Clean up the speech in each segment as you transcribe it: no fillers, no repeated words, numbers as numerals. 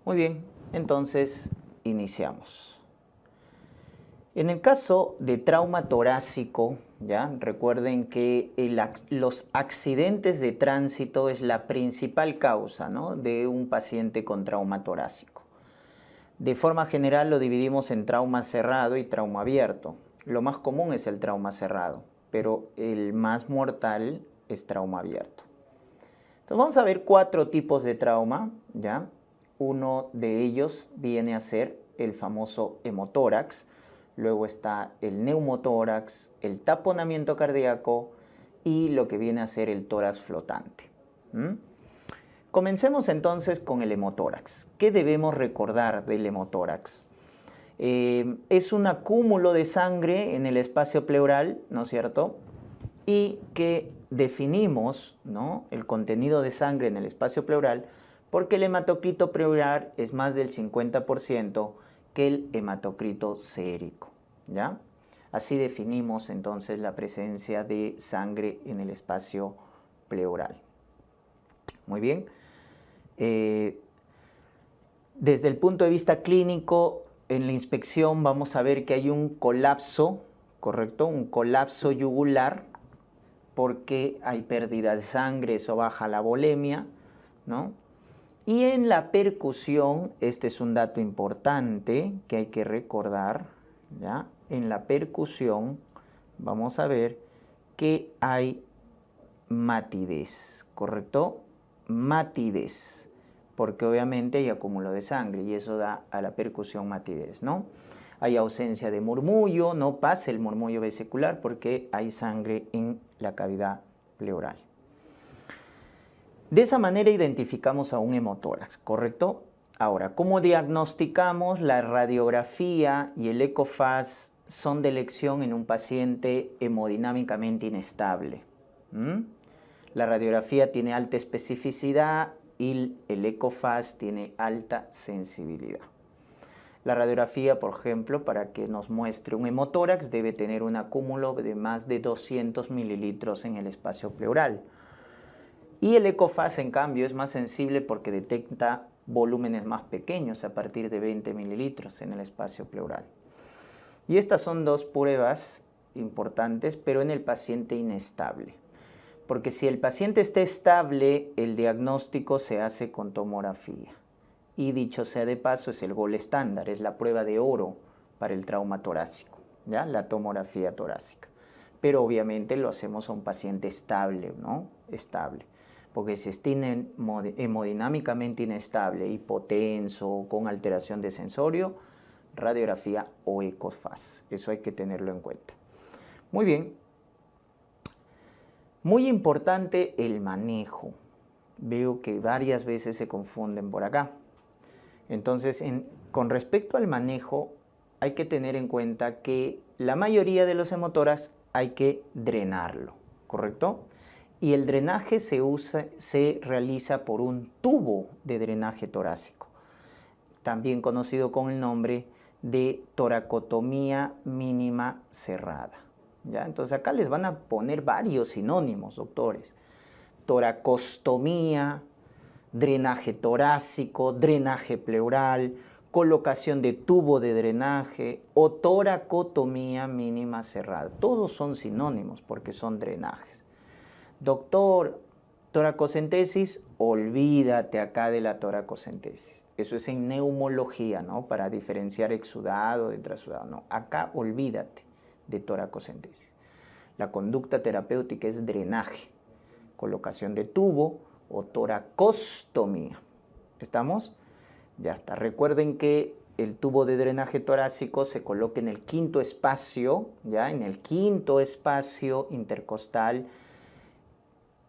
Muy bien, entonces iniciamos. En el caso de trauma torácico, ¿ya? Recuerden que los accidentes de tránsito es la principal causa, ¿no?, de un paciente con trauma torácico. De forma general lo dividimos en trauma cerrado y trauma abierto. Lo más común es el trauma cerrado, pero el más mortal es trauma abierto. Entonces vamos a ver 4 tipos de trauma, ¿ya? Uno de ellos viene a ser el famoso hemotórax, luego está el neumotórax, el taponamiento cardíaco y lo que viene a ser el tórax flotante. Comencemos entonces con el hemotórax. ¿Qué debemos recordar del hemotórax? Es un acúmulo de sangre en el espacio pleural, ¿no es cierto? Y que definimos, ¿no?, el contenido de sangre en el espacio pleural porque el hematocrito pleural es más del 50% que el hematocrito sérico, ¿ya? Así definimos entonces la presencia de sangre en el espacio pleural. Muy bien. Desde el punto de vista clínico, en la inspección vamos a ver que hay un colapso, ¿correcto? Un colapso yugular porque hay pérdida de sangre, eso baja la volemia, ¿no? Y en la percusión, este es un dato importante que hay que recordar, ¿ya? En la percusión vamos a ver que hay matidez, ¿correcto? Matidez, porque obviamente hay acúmulo de sangre y eso da a la percusión matidez, ¿no? Hay ausencia de murmullo, no pasa el murmullo vesicular porque hay sangre en la cavidad pleural. De esa manera identificamos a un hemotórax, ¿correcto? Ahora, ¿cómo diagnosticamos? La radiografía y el ecofaz son de elección en un paciente hemodinámicamente inestable. La radiografía tiene alta especificidad y el ecofaz tiene alta sensibilidad. La radiografía, por ejemplo, para que nos muestre un hemotórax, debe tener un acúmulo de más de 200 mililitros en el espacio pleural. Y el ecofaz, en cambio, es más sensible porque detecta volúmenes más pequeños a partir de 20 mililitros en el espacio pleural. Y estas son 2 pruebas importantes, pero en el paciente inestable. Porque si el paciente está estable, el diagnóstico se hace con tomografía. Y dicho sea de paso, es el gold estándar, es la prueba de oro para el trauma torácico, ¿ya? La tomografía torácica. Pero obviamente lo hacemos a un paciente estable, ¿no? Estable. Porque si está hemodinámicamente inestable, hipotenso, con alteración de sensorio, radiografía o ecofaz. Eso hay que tenerlo en cuenta. Muy bien. Muy importante el manejo. Veo que varias veces se confunden por acá. Entonces, con respecto al manejo, hay que tener en cuenta que la mayoría de los hemotórax hay que drenarlo, ¿correcto? Y el drenaje se realiza por un tubo de drenaje torácico, también conocido con el nombre de toracotomía mínima cerrada, ¿ya? Entonces acá les van a poner varios sinónimos, doctores. Toracostomía, drenaje torácico, drenaje pleural, colocación de tubo de drenaje o toracotomía mínima cerrada. Todos son sinónimos porque son drenajes. Doctor, toracocentesis, olvídate acá de la toracocentesis. Eso es en neumología, ¿no? Para diferenciar exudado de trasudado. No, acá olvídate de toracocentesis. La conducta terapéutica es drenaje, colocación de tubo o toracostomía. ¿Estamos? Ya está. Recuerden que el tubo de drenaje torácico se coloca en el quinto espacio, ¿ya? En el quinto espacio intercostal,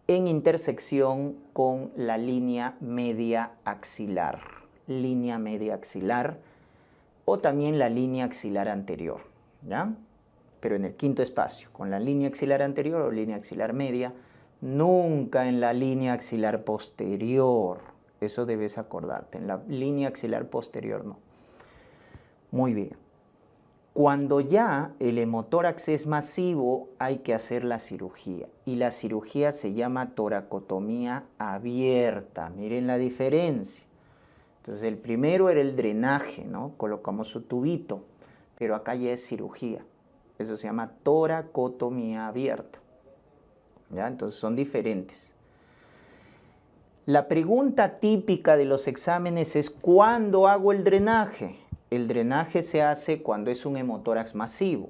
en intersección con la línea media axilar. Línea media axilar o también la línea axilar anterior, ¿ya? Pero en el quinto espacio, con la línea axilar anterior o línea axilar media, nunca en la línea axilar posterior. Eso debes acordarte, en la línea axilar posterior no. Muy bien. Cuando ya el hemotórax es masivo, hay que hacer la cirugía. Y la cirugía se llama toracotomía abierta. Miren la diferencia. Entonces el primero era el drenaje, ¿no? Colocamos su tubito, pero acá ya es cirugía. Eso se llama toracotomía abierta. ¿Ya? Entonces son diferentes. La pregunta típica de los exámenes es ¿cuándo hago el drenaje? El drenaje se hace cuando es un hemotórax masivo,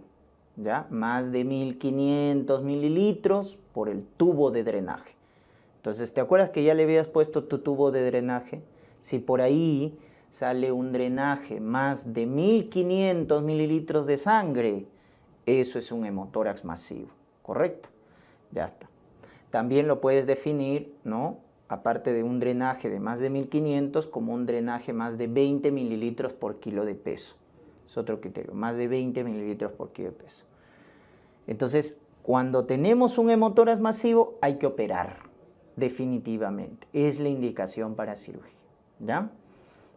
¿ya? Más de 1500 mililitros por el tubo de drenaje. Entonces, ¿te acuerdas que ya le habías puesto tu tubo de drenaje? Si por ahí sale un drenaje más de 1500 mililitros de sangre, eso es un hemotórax masivo, ¿correcto? Ya está. También lo puedes definir, ¿no? Aparte de un drenaje de más de 1500, como un drenaje más de 20 mililitros por kilo de peso. Es otro criterio, más de 20 mililitros por kilo de peso. Entonces, cuando tenemos un hemotórax masivo, hay que operar, definitivamente. Es la indicación para cirugía, ¿ya?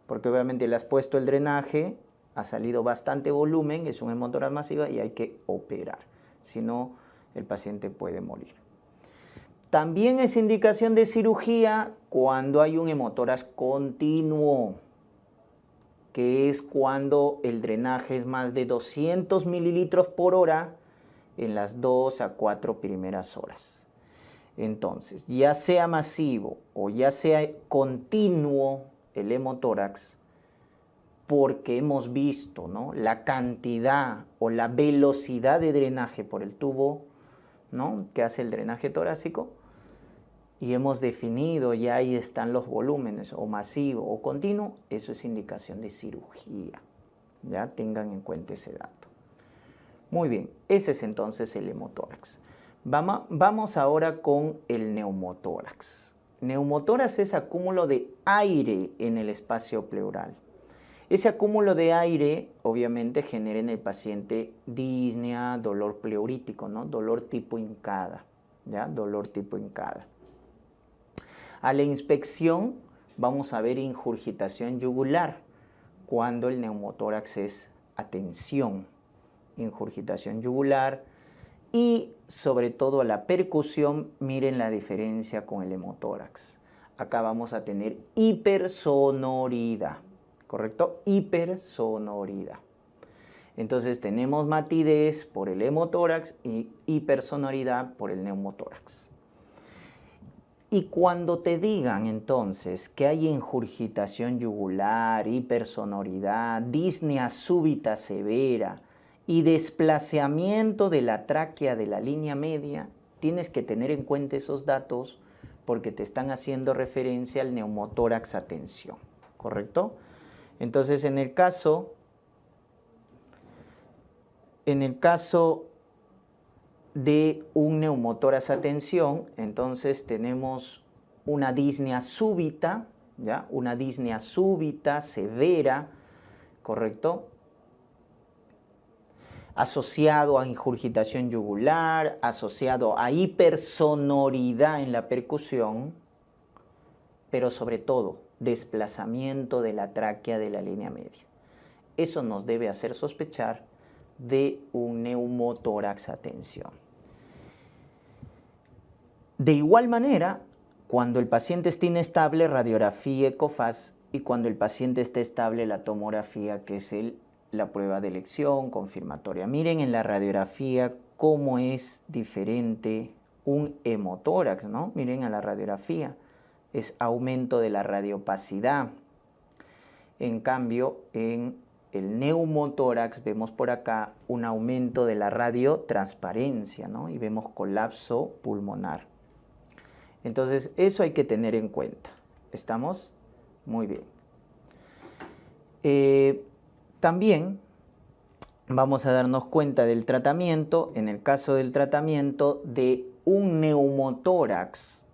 Porque obviamente le has puesto el drenaje, ha salido bastante volumen, es un hemotórax masivo y hay que operar. Si no, el paciente puede morir. También es indicación de cirugía cuando hay un hemotórax continuo, que es cuando el drenaje es más de 200 mililitros por hora en las 2 a 4 primeras horas. Entonces, ya sea masivo o ya sea continuo el hemotórax, porque hemos visto, ¿no?, la cantidad o la velocidad de drenaje por el tubo, ¿no?, que hace el drenaje torácico, y hemos definido, ya ahí están los volúmenes, o masivo o continuo, eso es indicación de cirugía. Ya tengan en cuenta ese dato. Muy bien, ese es entonces el hemotórax. Vamos ahora con el neumotórax. Neumotórax es acúmulo de aire en el espacio pleural. Ese acúmulo de aire obviamente genera en el paciente disnea, dolor pleurítico, ¿no? Dolor tipo hincada, ¿ya? Dolor tipo hincada. A la inspección vamos a ver ingurgitación yugular cuando el neumotórax es a tensión. Ingurgitación yugular y sobre todo a la percusión, miren la diferencia con el hemotórax. Acá vamos a tener hipersonoridad, ¿correcto? Hipersonoridad. Entonces tenemos matidez por el hemotórax y hipersonoridad por el neumotórax. Y cuando te digan entonces que hay ingurgitación yugular, hipersonoridad, disnea súbita severa y desplazamiento de la tráquea de la línea media, tienes que tener en cuenta esos datos porque te están haciendo referencia al neumotórax a tensión, ¿correcto? Entonces, en el caso de un neumotórax a tensión, entonces tenemos una disnea súbita, ¿ya? Una disnea súbita, severa, ¿correcto? Asociado a ingurgitación yugular, asociado a hipersonoridad en la percusión, pero sobre todo desplazamiento de la tráquea de la línea media. Eso nos debe hacer sospechar de un neumotórax a tensión. De igual manera, cuando el paciente esté inestable, radiografía ecofaz, y cuando el paciente esté estable, la tomografía, que es la prueba de elección confirmatoria. Miren en la radiografía cómo es diferente un hemotórax, ¿no? Miren a la radiografía, es aumento de la radiopacidad. En cambio, en el neumotórax vemos por acá un aumento de la radiotransparencia, ¿no? Y vemos colapso pulmonar. Entonces, eso hay que tener en cuenta. ¿Estamos? Muy bien. También vamos a darnos cuenta del tratamiento, en el caso del tratamiento de un neumotórax,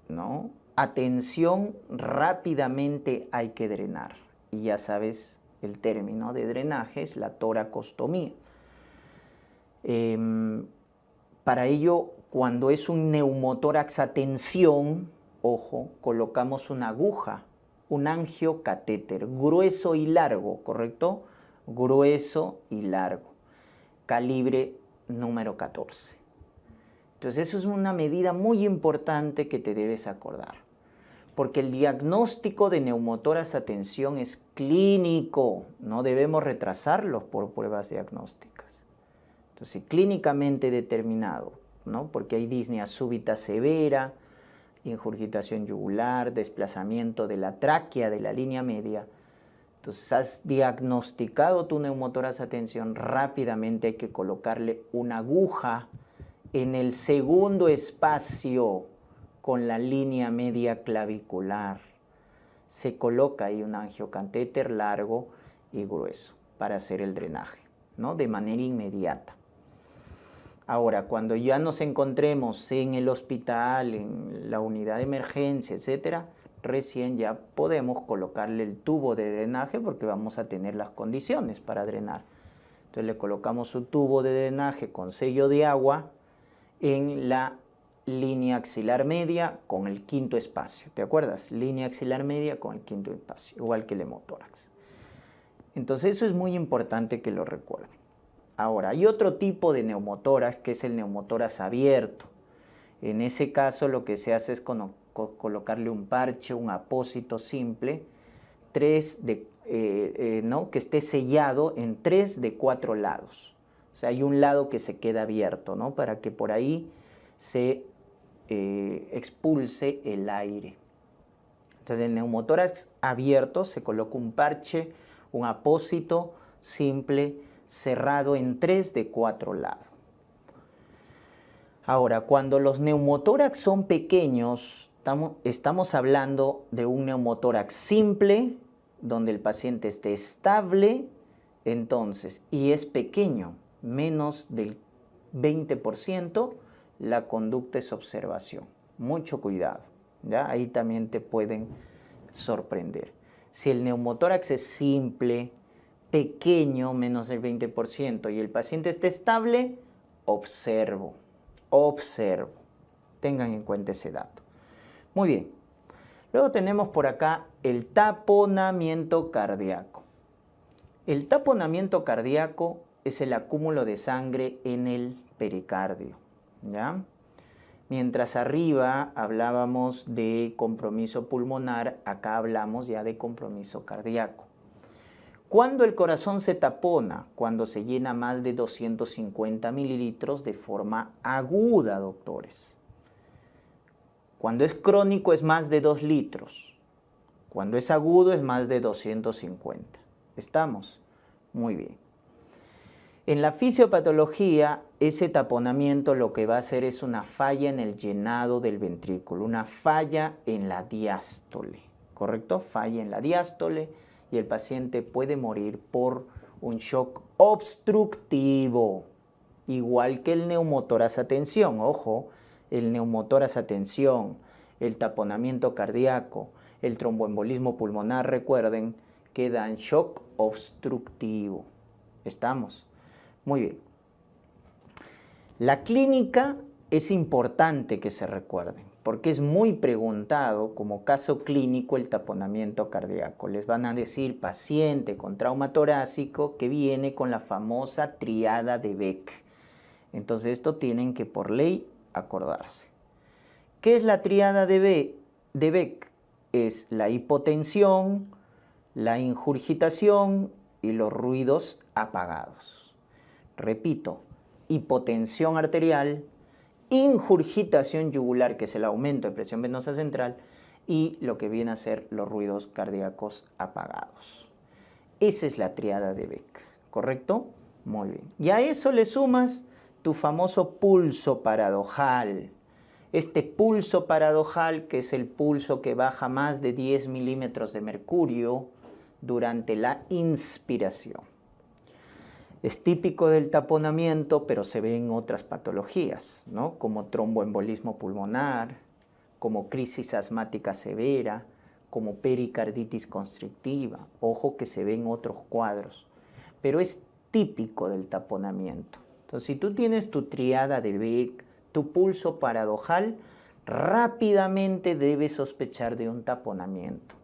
¿no? Atención, rápidamente hay que drenar. Y ya sabes, el término de drenaje es la toracostomía. Para ello, cuando es un neumotórax a tensión, ojo, colocamos una aguja, un angiocatéter, grueso y largo, ¿correcto? Grueso y largo, calibre número 14. Entonces, eso es una medida muy importante que te debes acordar. porque el diagnóstico de neumotórax a tensión es clínico, no debemos retrasarlos por pruebas diagnósticas. Entonces, clínicamente determinado, ¿no? Porque hay disnea súbita severa, ingurgitación yugular, desplazamiento de la tráquea de la línea media. Entonces, has diagnosticado tu neumotórax a tensión, rápidamente hay que colocarle una aguja en el segundo espacio con la línea media clavicular. Se coloca ahí un angiocatéter largo y grueso para hacer el drenaje, ¿no? De manera inmediata. Ahora, cuando ya nos encontremos en el hospital, en la unidad de emergencia, etcétera, recién ya podemos colocarle el tubo de drenaje porque vamos a tener las condiciones para drenar. Entonces le colocamos su tubo de drenaje con sello de agua en la línea axilar media con el quinto espacio. ¿Te acuerdas? Línea axilar media con el quinto espacio, igual que el hemotórax. Entonces eso es muy importante que lo recuerden. Ahora, hay otro tipo de neumotórax que es el neumotórax abierto. En ese caso lo que se hace es colocarle un parche, un apósito simple, ¿no? que esté sellado en 3 de 4 lados. O sea, hay un lado que se queda abierto, ¿no? Para que por ahí se expulse el aire. Entonces, en el neumotórax abierto se coloca un parche, un apósito simple, cerrado en 3 de 4 lados. Ahora, cuando los neumotórax son pequeños, estamos hablando de un neumotórax simple, donde el paciente esté estable, entonces, y es pequeño, menos del 20%, la conducta es observación. Mucho cuidado, ¿ya? Ahí también te pueden sorprender. Si el neumotórax es simple, pequeño, menos del 20%, y el paciente está estable, observo. Tengan en cuenta ese dato. Muy bien. Luego tenemos por acá el taponamiento cardíaco. El taponamiento cardíaco es el acúmulo de sangre en el pericardio, ¿ya? Mientras arriba hablábamos de compromiso pulmonar, acá hablamos ya de compromiso cardíaco. ¿Cuándo el corazón se tapona? Cuando se llena más de 250 mililitros de forma aguda, doctores. Cuando es crónico es más de 2 litros. Cuando es agudo es más de 250. ¿Estamos? Muy bien. En la fisiopatología, ese taponamiento lo que va a hacer es una falla en el llenado del ventrículo, una falla en la diástole, ¿correcto? Falla en la diástole y el paciente puede morir por un shock obstructivo, igual que el neumotórax a tensión. Ojo, el neumotórax a tensión, el taponamiento cardíaco, el tromboembolismo pulmonar, recuerden que dan shock obstructivo. ¿Estamos? Muy bien. La clínica es importante que se recuerden, porque es muy preguntado como caso clínico el taponamiento cardíaco. Les van a decir paciente con trauma torácico que viene con la famosa triada de Beck. Entonces esto tienen que por ley acordarse. ¿Qué es la triada de Beck? Es la hipotensión, la ingurgitación y los ruidos apagados. Repito, hipotensión arterial, ingurgitación yugular, que es el aumento de presión venosa central, y lo que viene a ser los ruidos cardíacos apagados. Esa es la triada de Beck, ¿correcto? Muy bien. Y a eso le sumas tu famoso pulso paradojal. Este pulso paradojal, que es el pulso que baja más de 10 milímetros de mercurio durante la inspiración. Es típico del taponamiento, pero se ve en otras patologías, ¿no? Como tromboembolismo pulmonar, como crisis asmática severa, como pericarditis constrictiva. Ojo que se ve en otros cuadros, pero es típico del taponamiento. Entonces, si tú tienes tu triada de Beck, tu pulso paradojal, rápidamente debes sospechar de un taponamiento.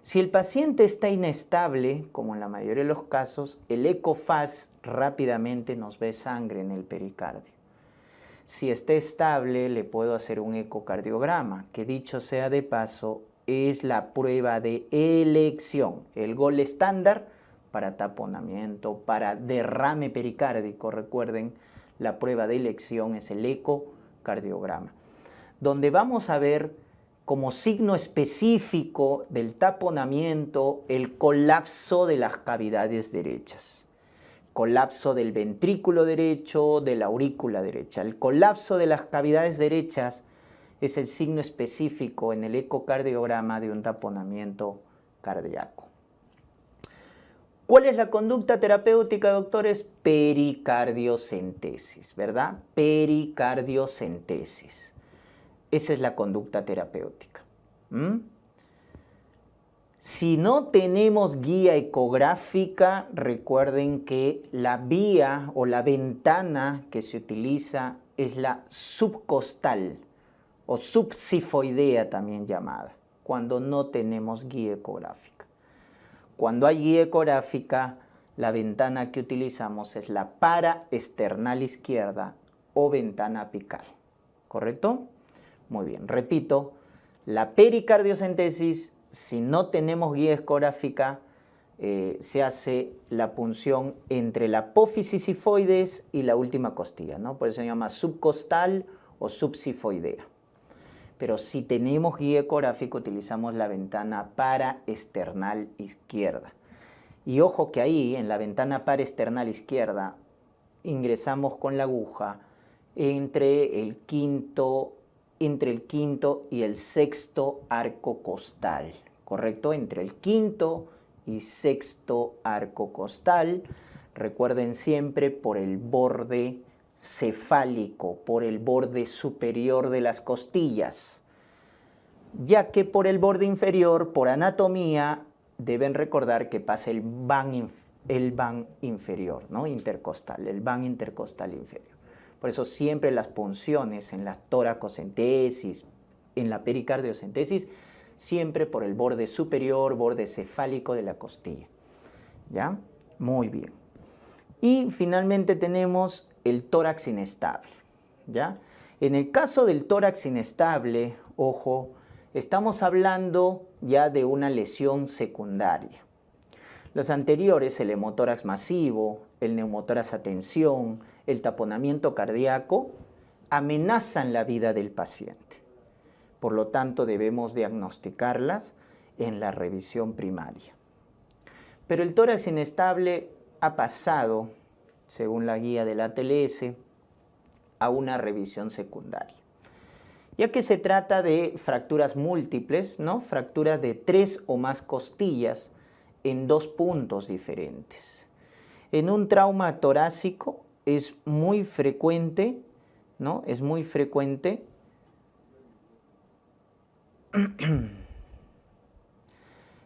Si el paciente está inestable, como en la mayoría de los casos, el ecofaz rápidamente nos ve sangre en el pericardio. Si está estable, le puedo hacer un ecocardiograma, que dicho sea de paso, es la prueba de elección, el gol estándar para taponamiento, para derrame pericárdico. Recuerden, la prueba de elección es el ecocardiograma, donde vamos a ver como signo específico del taponamiento el colapso de las cavidades derechas. Colapso del ventrículo derecho, de la aurícula derecha. El colapso de las cavidades derechas es el signo específico en el ecocardiograma de un taponamiento cardíaco. ¿Cuál es la conducta terapéutica, doctores? Pericardiocentesis, ¿verdad? Pericardiocentesis. Esa es la conducta terapéutica. Si no tenemos guía ecográfica, recuerden que la vía o la ventana que se utiliza es la subcostal o subsifoidea también llamada, cuando no tenemos guía ecográfica. Cuando hay guía ecográfica, la ventana que utilizamos es la paraesternal izquierda o ventana apical. ¿Correcto? Muy bien, repito, la pericardiocentesis, si no tenemos guía ecográfica, se hace la punción entre la apófisis sifoides y la última costilla, ¿no? Por eso se llama subcostal o subsifoidea. Pero si tenemos guía ecográfica, utilizamos la ventana paraesternal izquierda. Y ojo que ahí, en la ventana paraesternal izquierda, ingresamos con la aguja entre el quinto y el sexto arco costal, ¿correcto? Entre el quinto y sexto arco costal. Recuerden siempre por el borde cefálico, por el borde superior de las costillas, ya que por el borde inferior, por anatomía, deben recordar que pasa el van inferior, ¿no? Intercostal, el van intercostal inferior. Por eso siempre las punciones en la toracocentesis, en la pericardiocentesis, siempre por el borde superior, borde cefálico de la costilla. ¿Ya? Muy bien. Y finalmente tenemos el tórax inestable. ¿Ya? En el caso del tórax inestable, ojo, estamos hablando ya de una lesión secundaria. Los anteriores, el hemotórax masivo, el neumotórax a tensión, el taponamiento cardíaco, amenazan la vida del paciente. Por lo tanto, debemos diagnosticarlas en la revisión primaria. Pero el tórax inestable ha pasado, según la guía del ATLS, a una revisión secundaria, ya que se trata de fracturas múltiples, ¿no? Fracturas de 3 o más costillas en 2 puntos diferentes. En un trauma torácico es muy frecuente, ¿no? Es muy frecuente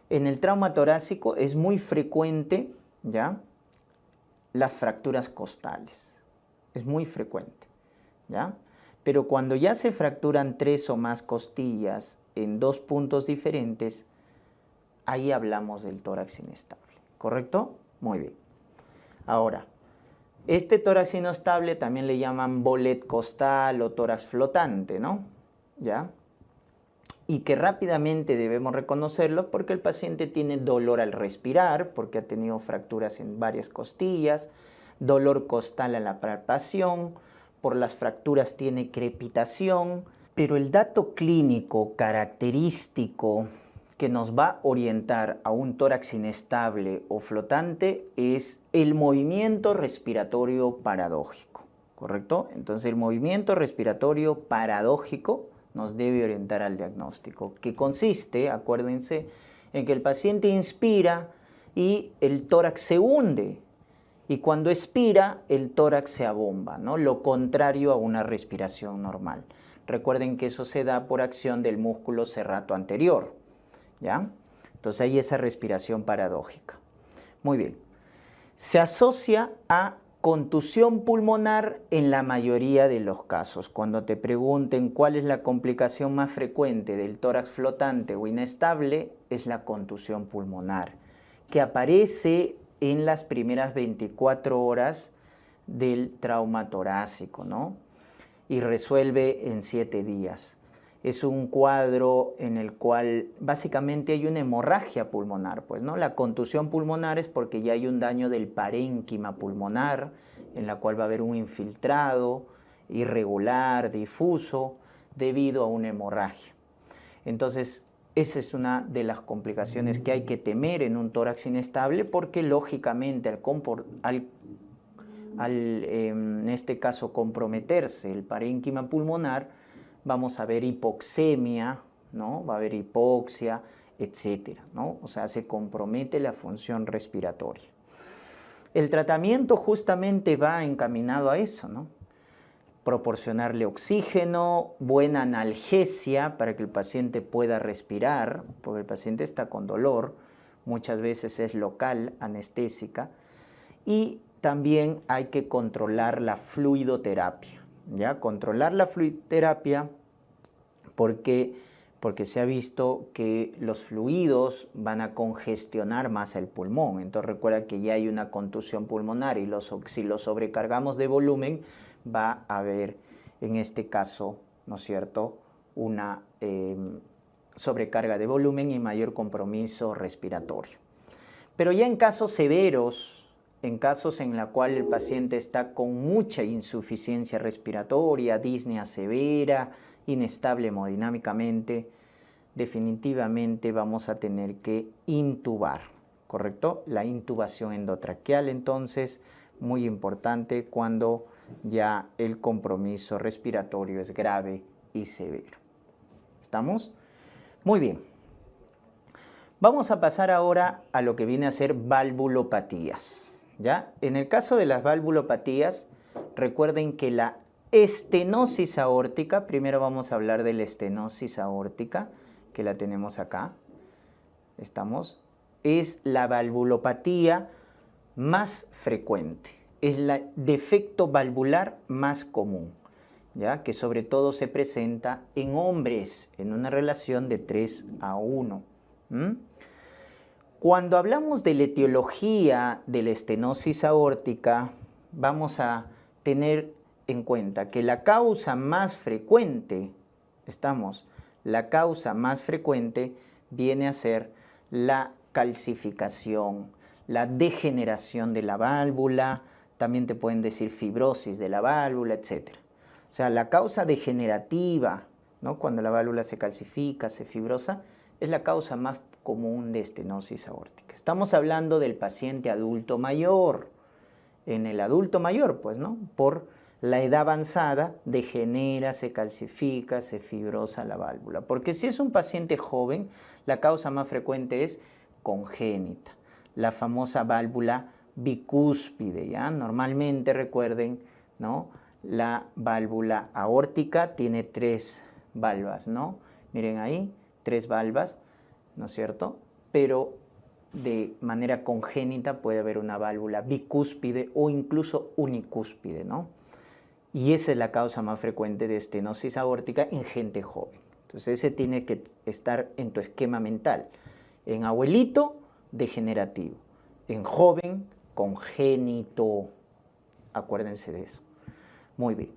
en el trauma torácico es muy frecuente, ¿ya?, las fracturas costales. Es muy frecuente, ¿ya? Pero cuando ya se fracturan 3 o más costillas en 2 puntos diferentes, ahí hablamos del tórax inestable, ¿correcto? Muy bien. Ahora, este tórax inestable también le llaman bolet costal o tórax flotante, ¿no? ¿Ya? Y que rápidamente debemos reconocerlo porque el paciente tiene dolor al respirar, porque ha tenido fracturas en varias costillas, dolor costal a la palpación, por las fracturas tiene crepitación, pero el dato clínico característico que nos va a orientar a un tórax inestable o flotante es el movimiento respiratorio paradójico, ¿correcto? Entonces el movimiento respiratorio paradójico nos debe orientar al diagnóstico, que consiste, acuérdense, en que el paciente inspira y el tórax se hunde, y cuando expira el tórax se abomba, ¿no? Lo contrario a una respiración normal. Recuerden que eso se da por acción del músculo serrato anterior, ¿ya? Entonces hay esa respiración paradójica. Muy bien. Se asocia a contusión pulmonar en la mayoría de los casos. Cuando te pregunten cuál es la complicación más frecuente del tórax flotante o inestable, es la contusión pulmonar, que aparece en las primeras 24 horas del trauma torácico, ¿no? y resuelve en 7 días. Es un cuadro en el cual básicamente hay una hemorragia pulmonar, pues, ¿no? La contusión pulmonar es porque ya hay un daño del parénquima pulmonar, en la cual va a haber un infiltrado irregular, difuso, debido a una hemorragia. Entonces, esa es una de las complicaciones que hay que temer en un tórax inestable, porque lógicamente en este caso comprometerse el parénquima pulmonar, vamos a ver hipoxemia, ¿no? Va a haber hipoxia, etcétera, ¿no? O sea, se compromete la función respiratoria. El tratamiento justamente va encaminado a eso, ¿no? Proporcionarle oxígeno, buena analgesia para que el paciente pueda respirar, porque el paciente está con dolor, muchas veces es local, anestésica, y también hay que controlar la fluidoterapia, ¿ya? Controlar la fluidoterapia porque se ha visto que los fluidos van a congestionar más el pulmón. Entonces recuerda que ya hay una contusión pulmonar y si los sobrecargamos de volumen, va a haber, en este caso, ¿no es cierto?, una sobrecarga de volumen y mayor compromiso respiratorio. Pero ya en casos severos, en casos en los cuales el paciente está con mucha insuficiencia respiratoria, disnea severa, inestable hemodinámicamente, definitivamente vamos a tener que intubar, ¿correcto? La intubación endotraqueal, entonces, muy importante cuando ya el compromiso respiratorio es grave y severo. ¿Estamos? Muy bien. Vamos a pasar ahora a lo que viene a ser valvulopatías, ¿ya? En el caso de las valvulopatías, recuerden que la estenosis aórtica, primero vamos a hablar de la estenosis aórtica, que la tenemos acá, ¿estamos? Es la valvulopatía más frecuente, es el defecto valvular más común, ¿ya? Que sobre todo se presenta en hombres en una relación de 3:1. Cuando hablamos de la etiología de la estenosis aórtica, vamos a tener en cuenta que la causa más frecuente, la causa más frecuente viene a ser la calcificación, la degeneración de la válvula, también te pueden decir fibrosis de la válvula, etc. O sea, la causa degenerativa, ¿no?, cuando la válvula se calcifica, se fibrosa, es la causa más común de estenosis aórtica. Estamos hablando del paciente adulto mayor. En el adulto mayor, pues, ¿no?, por la edad avanzada, degenera, se calcifica, se fibrosa la válvula. Porque si es un paciente joven, la causa más frecuente es congénita, la famosa válvula bicúspide, ¿ya? Normalmente, recuerden, ¿no?, la válvula aórtica tiene 3 valvas, ¿no? Miren ahí, 3 valvas, ¿no es cierto? Pero de manera congénita puede haber una válvula bicúspide o incluso unicúspide, ¿no? Y esa es la causa más frecuente de estenosis aórtica en gente joven. Entonces ese tiene que estar en tu esquema mental. En abuelito, degenerativo. En joven, congénito. Acuérdense de eso. Muy bien.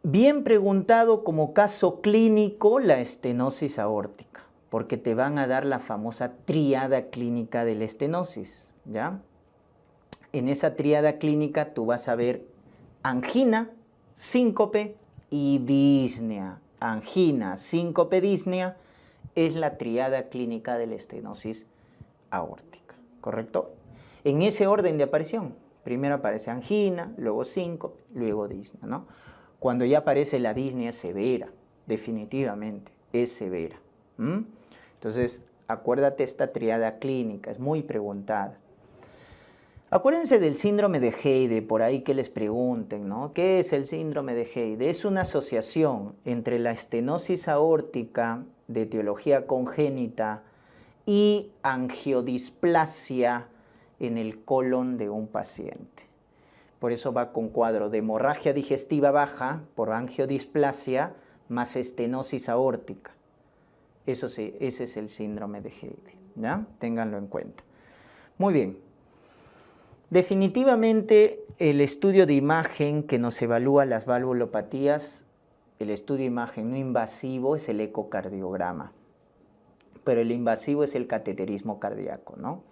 Bien preguntado como caso clínico la estenosis aórtica, porque te van a dar la famosa tríada clínica de la estenosis, ¿ya? En esa tríada clínica tú vas a ver angina, síncope y disnea. Angina, síncope, disnea es la tríada clínica de la estenosis aórtica, ¿correcto? En ese orden de aparición, primero aparece angina, luego síncope, luego disnea, ¿no? Cuando ya aparece la disnea es severa, definitivamente es severa. Entonces, acuérdate esta triada clínica, es muy preguntada. Acuérdense del síndrome de Heyde, por ahí que les pregunten, ¿no? ¿Qué es el síndrome de Heyde? Es una asociación entre la estenosis aórtica de etiología congénita y angiodisplasia en el colon de un paciente. Por eso va con cuadro de hemorragia digestiva baja por angiodisplasia más estenosis aórtica. Eso sí, ese es el síndrome de Heyde, ¿ya? Ténganlo en cuenta. Muy bien. Definitivamente el estudio de imagen que nos evalúa las valvulopatías, el estudio de imagen no invasivo es el ecocardiograma, pero el invasivo es el cateterismo cardíaco, ¿no?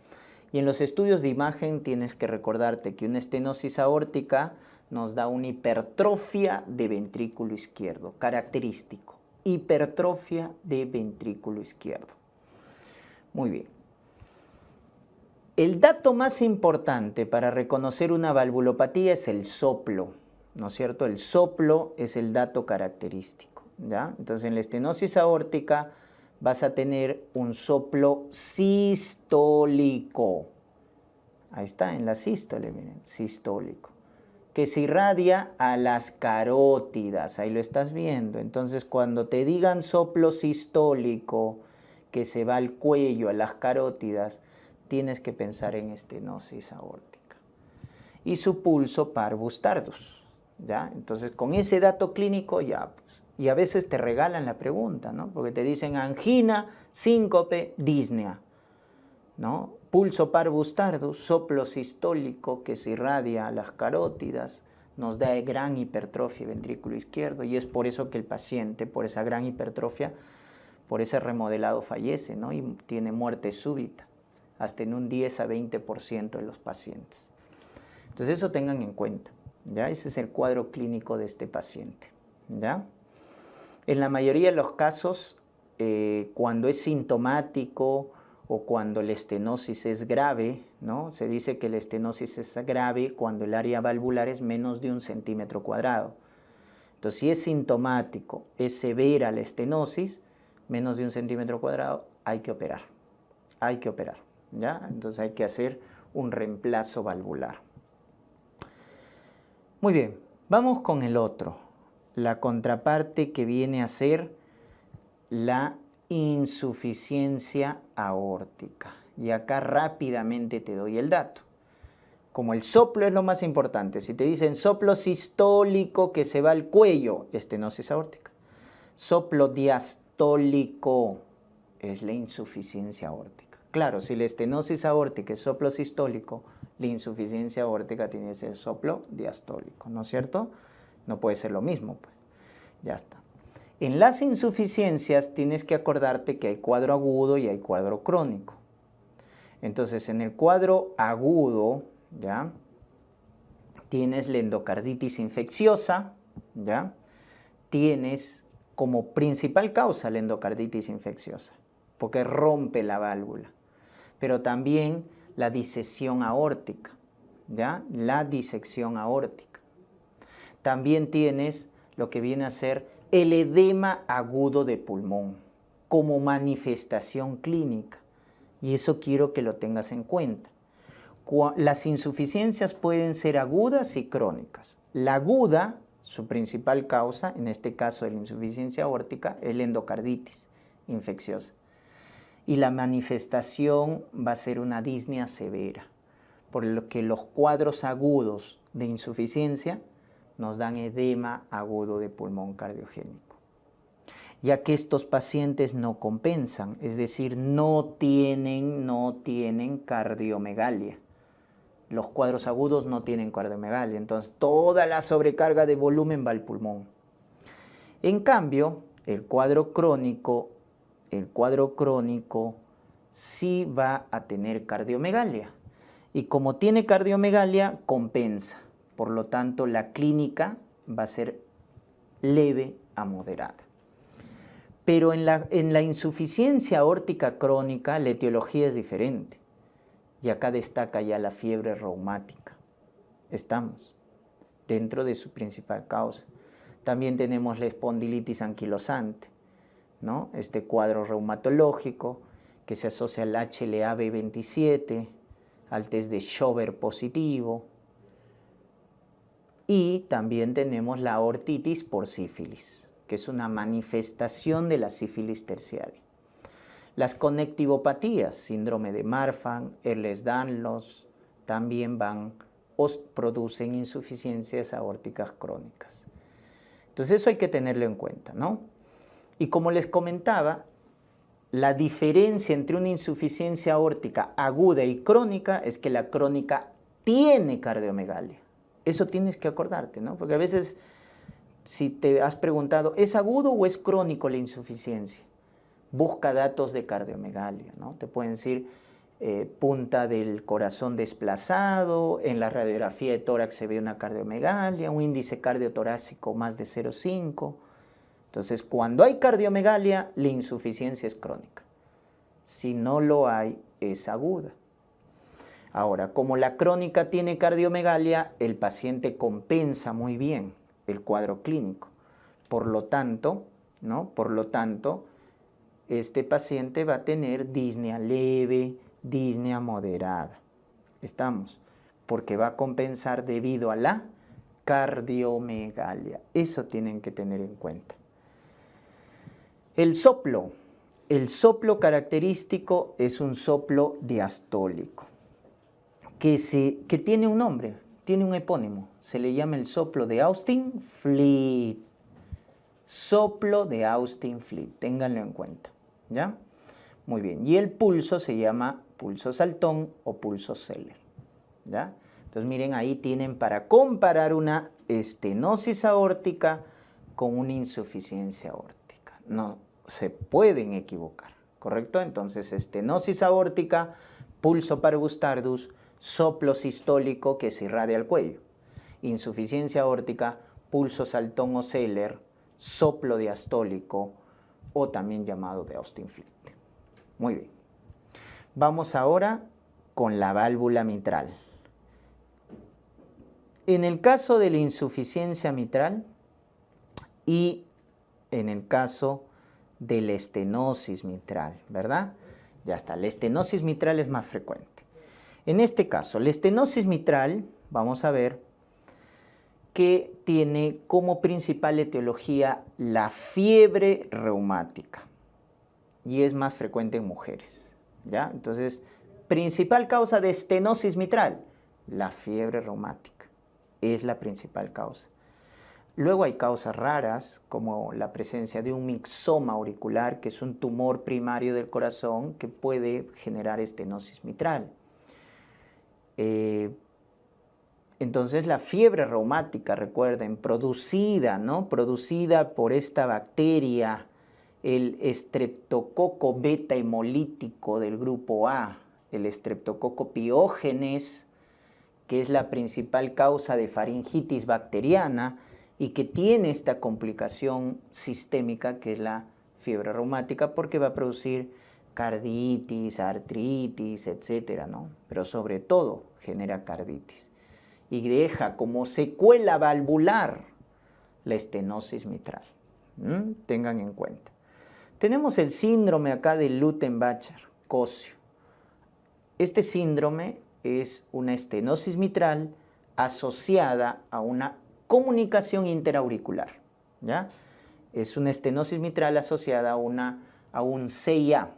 Y en los estudios de imagen tienes que recordarte que una estenosis aórtica nos da una hipertrofia de ventrículo izquierdo, característico, hipertrofia de ventrículo izquierdo. Muy bien. El dato más importante para reconocer una valvulopatía es el soplo, ¿no es cierto? El soplo es el dato característico, ¿ya? Entonces, en la estenosis aórtica vas a tener un soplo sistólico. Ahí está, en la sístole, miren, sistólico, que se irradia a las carótidas, ahí lo estás viendo. Entonces, cuando te digan soplo sistólico, que se va al cuello, a las carótidas, tienes que pensar en estenosis aórtica. Y su pulso parvus tardus, ¿ya? Entonces, con ese dato clínico ya, pues, y a veces te regalan la pregunta, ¿no? Porque te dicen angina, síncope, disnea, ¿no? Pulso parvus tardus, soplo sistólico que se irradia a las carótidas, nos da gran hipertrofia ventrículo izquierdo, y es por eso que el paciente, por esa gran hipertrofia, por ese remodelado fallece, ¿no? Y tiene muerte súbita, hasta en un 10 a 20% de los pacientes. Entonces eso tengan en cuenta, ¿ya? Ese es el cuadro clínico de este paciente, ¿ya? En la mayoría de los casos, cuando es sintomático o cuando la estenosis es grave, ¿no? Se dice que la estenosis es grave cuando el área valvular es menos de 1 centímetro cuadrado. Entonces, si es sintomático, es severa la estenosis, menos de 1 centímetro cuadrado, hay que operar. Hay que operar, ¿ya? Entonces hay que hacer un reemplazo valvular. Muy bien, vamos con el otro, la contraparte que viene a ser la insuficiencia aórtica. Y acá rápidamente te doy el dato. Como el soplo es lo más importante, si te dicen soplo sistólico que se va al cuello, estenosis aórtica. Soplo diastólico es la insuficiencia aórtica. Claro, si la estenosis aórtica es soplo sistólico, la insuficiencia aórtica tiene que ser soplo diastólico, ¿no es cierto? No puede ser lo mismo, pues. Ya está. En las insuficiencias tienes que acordarte que hay cuadro agudo y hay cuadro crónico. Entonces, en el cuadro agudo, ¿ya? Tienes la endocarditis infecciosa, ¿ya? Tienes como principal causa la endocarditis infecciosa, porque rompe la válvula, pero también la disección aórtica, ¿ya? La disección aórtica. También tienes lo que viene a ser el edema agudo de pulmón como manifestación clínica, y eso quiero que lo tengas en cuenta. Las insuficiencias pueden ser agudas y crónicas. La aguda, su principal causa, en este caso de la insuficiencia aórtica, es la endocarditis infecciosa. Y la manifestación va a ser una disnea severa, por lo que los cuadros agudos de insuficiencia nos dan edema agudo de pulmón cardiogénico. Ya que estos pacientes no compensan, es decir, no tienen cardiomegalia. Los cuadros agudos no tienen cardiomegalia, entonces toda la sobrecarga de volumen va al pulmón. En cambio, el cuadro crónico sí va a tener cardiomegalia. Y como tiene cardiomegalia, compensa. Por lo tanto, la clínica va a ser leve a moderada. Pero en la insuficiencia aórtica crónica, la etiología es diferente. Y acá destaca ya la fiebre reumática. Estamos dentro de su principal causa. También tenemos la espondilitis anquilosante, ¿no? Este cuadro reumatológico que se asocia al HLA-B27, al test de Schober positivo. Y también tenemos la aortitis por sífilis, que es una manifestación de la sífilis terciaria. Las conectivopatías, síndrome de Marfan, Ehlers-Danlos, también producen insuficiencias aórticas crónicas. Entonces eso hay que tenerlo en cuenta, ¿no? Y como les comentaba, la diferencia entre una insuficiencia aórtica aguda y crónica es que la crónica tiene cardiomegalia. Eso tienes que acordarte, ¿no? Porque a veces, si te has preguntado, ¿es agudo o es crónico la insuficiencia? Busca datos de cardiomegalia, ¿no? Te pueden decir punta del corazón desplazado, en la radiografía de tórax se ve una cardiomegalia, un índice cardiotorácico más de 0,5. Entonces, cuando hay cardiomegalia, la insuficiencia es crónica. Si no lo hay, es aguda. Ahora, como la crónica tiene cardiomegalia, el paciente compensa muy bien el cuadro clínico. Por lo tanto, ¿no? Por lo tanto, este paciente va a tener disnea leve, disnea moderada. ¿Estamos? Porque va a compensar debido a la cardiomegalia. Eso tienen que tener en cuenta. El soplo. El soplo característico es un soplo diastólico, que tiene un nombre, tiene un epónimo. Se le llama el soplo de Austin-Fleet. Soplo de Austin-Fleet, ténganlo en cuenta, ¿ya? Muy bien, y el pulso se llama pulso Saltón o pulso Zeller, ¿ya? Entonces miren, ahí tienen para comparar una estenosis aórtica con una insuficiencia aórtica. No se pueden equivocar, ¿correcto? Entonces estenosis aórtica, pulso parvus tardus, soplo sistólico que se irradia al cuello. Insuficiencia aórtica, pulso Saltón o Zeller, soplo diastólico o también llamado de Austin-Fleet. Muy bien. Vamos ahora con la válvula mitral. En el caso de la insuficiencia mitral y en el caso de la estenosis mitral, ¿verdad? Ya está, la estenosis mitral es más frecuente. En este caso, la estenosis mitral, vamos a ver que tiene como principal etiología la fiebre reumática y es más frecuente en mujeres, ¿ya? Entonces, principal causa de estenosis mitral, la fiebre reumática, es la principal causa. Luego hay causas raras como la presencia de un mixoma auricular, que es un tumor primario del corazón que puede generar estenosis mitral. Entonces la fiebre reumática, recuerden, producida por esta bacteria, el estreptococo beta hemolítico del grupo A, el estreptococo piógenes, que es la principal causa de faringitis bacteriana y que tiene esta complicación sistémica que es la fiebre reumática porque va a producir carditis, artritis, etcétera, ¿no? Pero sobre todo genera carditis y deja como secuela valvular la estenosis mitral. Tengan en cuenta. Tenemos el síndrome acá de Lutten-Bacher-Cosio. Este síndrome es una estenosis mitral asociada a una comunicación interauricular, ¿ya? Es una estenosis mitral asociada a un CIA,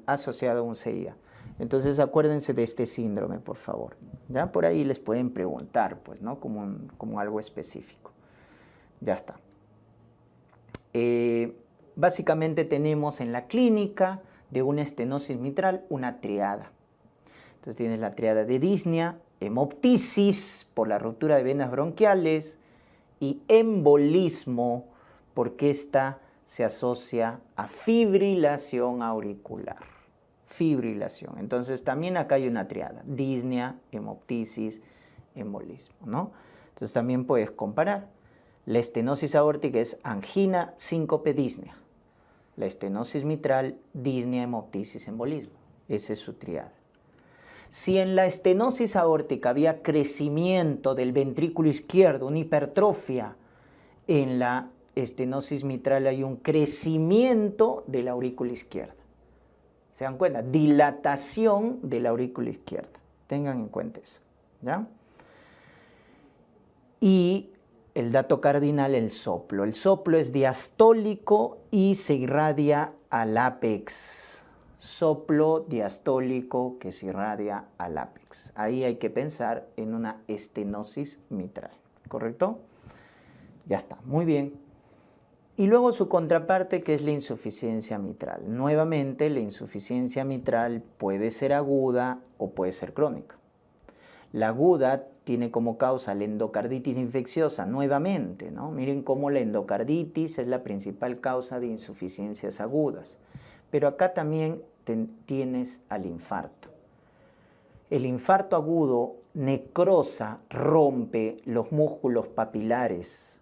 asociada a un CIA. Entonces acuérdense de este síndrome, por favor. ¿Ya? Por ahí les pueden preguntar, pues, ¿no? Como algo específico. Ya está. Básicamente tenemos en la clínica de una estenosis mitral una triada. Entonces tienes la triada de disnea, hemoptisis por la ruptura de venas bronquiales y embolismo porque esta se asocia a fibrilación auricular. Fibrilación. Entonces también acá hay una triada, disnea, hemoptisis, embolismo, ¿no? Entonces también puedes comparar. La estenosis aórtica es angina, síncope, disnea. La estenosis mitral, disnea, hemoptisis, embolismo. Esa es su triada. Si en la estenosis aórtica había crecimiento del ventrículo izquierdo, una hipertrofia, en la estenosis mitral hay un crecimiento de la aurícula izquierda. ¿Se dan cuenta? Dilatación de la aurícula izquierda. Tengan en cuenta eso, ¿ya? Y el dato cardinal, el soplo. El soplo es diastólico y se irradia al ápex. Soplo diastólico que se irradia al ápex. Ahí hay que pensar en una estenosis mitral, ¿correcto? Ya está, muy bien. Y luego su contraparte, que es la insuficiencia mitral. Nuevamente, la insuficiencia mitral puede ser aguda o puede ser crónica. La aguda tiene como causa la endocarditis infecciosa nuevamente, ¿no? Miren cómo la endocarditis es la principal causa de insuficiencias agudas. Pero acá también tienes al infarto. El infarto agudo necrosa, rompe los músculos papilares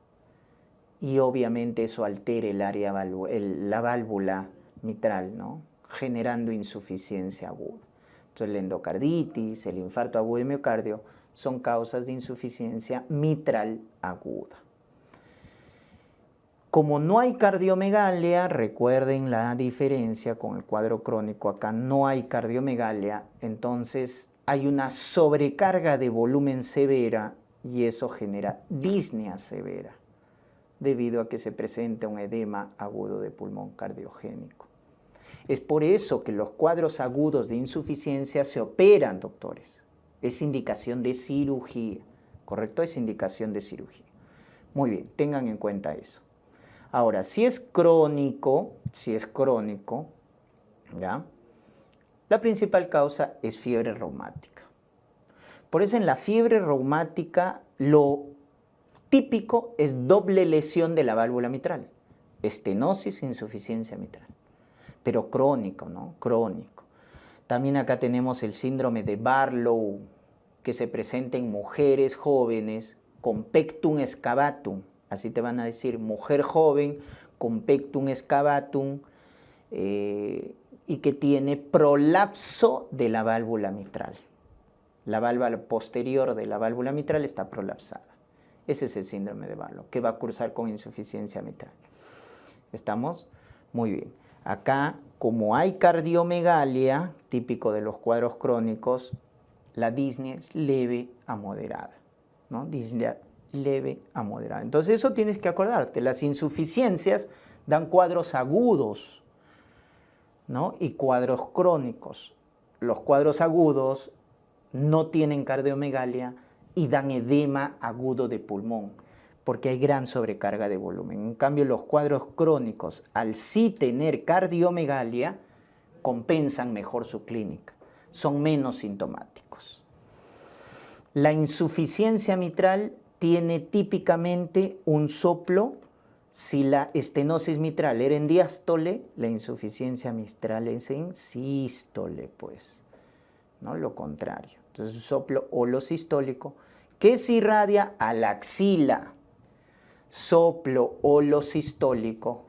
y obviamente eso altera el área, la válvula mitral, ¿no? Generando insuficiencia aguda. Entonces la endocarditis, el infarto agudo de miocardio son causas de insuficiencia mitral aguda. Como no hay cardiomegalia, recuerden la diferencia con el cuadro crónico, acá no hay cardiomegalia, entonces hay una sobrecarga de volumen severa y eso genera disnea severa, debido a que se presenta un edema agudo de pulmón cardiogénico. Es por eso que los cuadros agudos de insuficiencia se operan, doctores. Es indicación de cirugía, ¿correcto? Es indicación de cirugía. Muy bien, tengan en cuenta eso. Ahora, si es crónico, ¿ya? La principal causa es fiebre reumática. Por eso en la fiebre reumática lo típico es doble lesión de la válvula mitral, estenosis e insuficiencia mitral, pero crónico, ¿no? Crónico. También acá tenemos el síndrome de Barlow, que se presenta en mujeres jóvenes con pectum excavatum, así te van a decir, mujer joven con pectum excavatum y que tiene prolapso de la válvula mitral. La válvula posterior de la válvula mitral está prolapsada. Ese es el síndrome de Barlow, que va a cursar con insuficiencia mitral. ¿Estamos? Muy bien. Acá, como hay cardiomegalia, típico de los cuadros crónicos, la disnea es leve a moderada, ¿no? Disnea leve a moderada. Entonces eso tienes que acordarte. Las insuficiencias dan cuadros agudos, ¿no? Y cuadros crónicos. Los cuadros agudos no tienen cardiomegalia y dan edema agudo de pulmón, porque hay gran sobrecarga de volumen. En cambio, los cuadros crónicos, al sí tener cardiomegalia, compensan mejor su clínica, son menos sintomáticos. La insuficiencia mitral tiene típicamente un soplo. Si la estenosis mitral era en diástole, la insuficiencia mitral es en sístole, pues, ¿no? Lo contrario. Entonces, un soplo holosistólico que se irradia a la axila. Soplo holosistólico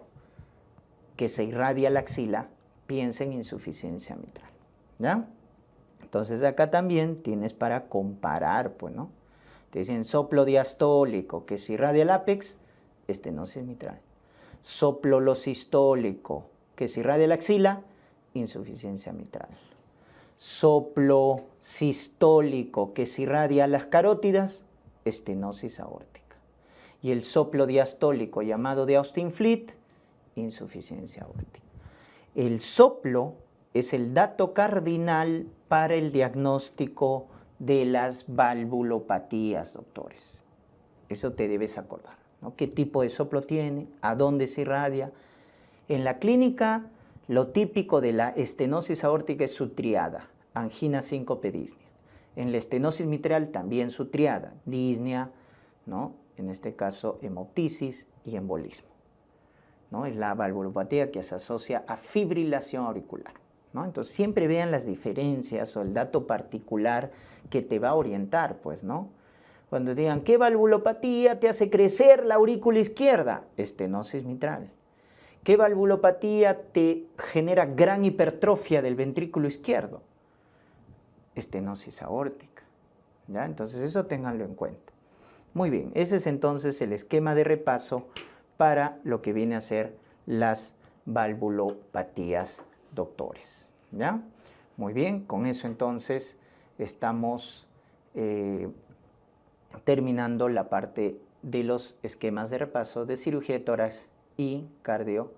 que se irradia a la axila, piensa en insuficiencia mitral, ¿ya? Entonces acá también tienes para comparar, pues, ¿no? Te dicen soplo diastólico que se irradia al ápex, estenosis mitral. Soplo holosistólico que se irradia a la axila, insuficiencia mitral. Soplo sistólico que se irradia a las carótidas, estenosis aórtica. Y el soplo diastólico llamado de Austin-Fleet, insuficiencia aórtica. El soplo es el dato cardinal para el diagnóstico de las valvulopatías, doctores. Eso te debes acordar, ¿no? ¿Qué tipo de soplo tiene? ¿A dónde se irradia? En la clínica, lo típico de la estenosis aórtica es su triada, angina, síncope, disnea. En la estenosis mitral también su triada, disnea, ¿no? En este caso hemoptisis y embolismo, ¿no? Es la valvulopatía que se asocia a fibrilación auricular, ¿no? Entonces siempre vean las diferencias o el dato particular que te va a orientar, pues, ¿no? Cuando digan, ¿qué valvulopatía te hace crecer la aurícula izquierda? Estenosis mitral. ¿Qué valvulopatía te genera gran hipertrofia del ventrículo izquierdo? Estenosis aórtica, ¿ya? Entonces eso ténganlo en cuenta. Muy bien, ese es entonces el esquema de repaso para lo que viene a ser las valvulopatías, doctores, ¿ya? Muy bien, con eso entonces estamos terminando la parte de los esquemas de repaso de cirugía de tórax y cardio